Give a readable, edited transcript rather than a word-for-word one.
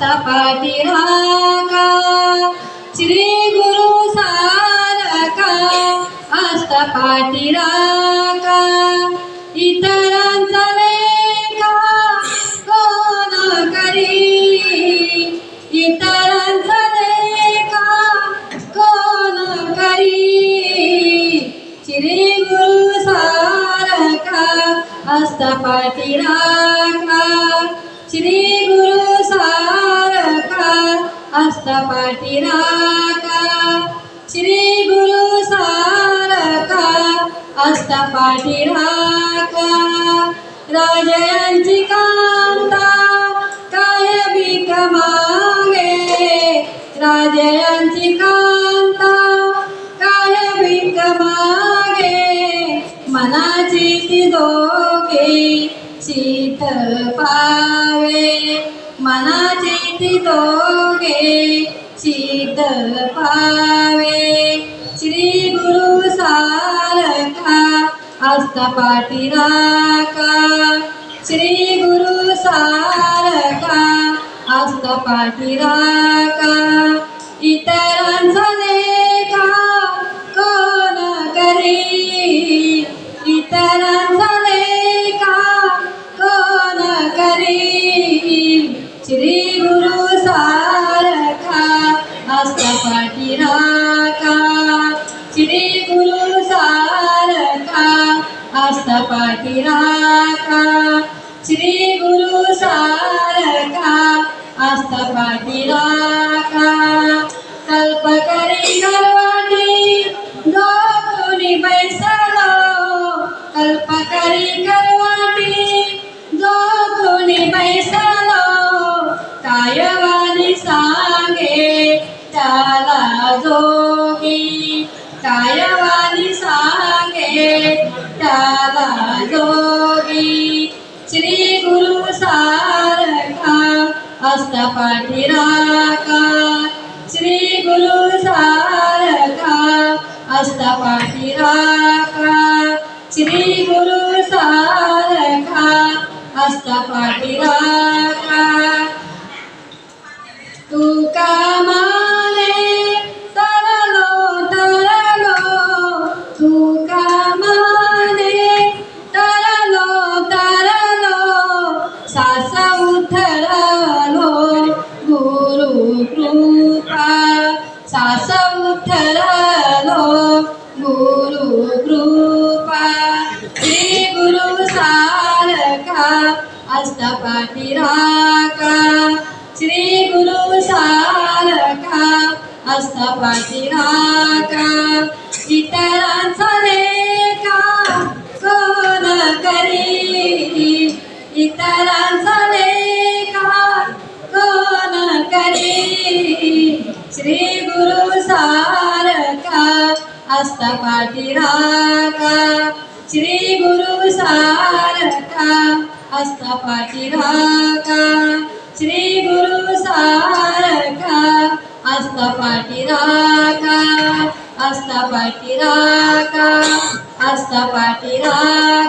आस्था पाठीराखा श्री गुरु सारखा आस्था पाठीराखा इतरांचा लेखा कोण करी इतरांचा लेखा कोण करी श्री गुरु सारखा आस्था पाठीराखा श्री गुरु सारखा आस्था पाठीराखा श्री गुरु सारखा आस्था पाठीराखा राजयांची कांता काय भीक मागे राजयांची कांता काय भीक मागे मनाची ती दोघे शीत पावे मनाची ती दोघे शीत पावे श्री गुरु सारखा आस्था पाठीराखा श्री गुरु सारखा आस्था पाठीराखा इतरांचा लेखा कोण करी इतरांचा लेखा कोण करी श्री गुरु सारखा आस्था पाठीराखा श्री गुरु सारखा आस्था पाठीराखा श्री गुरु सारखा आस्था पाठीराखा कल्पकरी करवाटी दोघुनी बैसलो कल्पकरी करवाटी दोघुनी बैसलो कायवानी सांगे त्याला जोगी कायवानी सांगे त्याला जोगी श्री गुरु सारखा आस्था पाठीराखा श्री गुरु सारखा आस्था पाठीराखा श्री गुरु सारखा आस्था पाठीराखा तुका माने तरलो तरलो तुका माने तरलो तरलो सासा उथरलो गुरु कृपा सासा उथरलो गुरु कृपा श्री गुरु सारखा आस्था पाठीराखा श्री गुरु सारखा आस्था पाठीराखा इतरांचा लेखा कोण करी इतरांचा लेखा कोण करी श्री गुरु सारखा आस्था पाठीराखा श्री गुरु सारखा आस्था पाठीराखा श्री गुरु सारखा आस्था पाठीराखा आस्था पाठीराखा आस्था पाठीराखा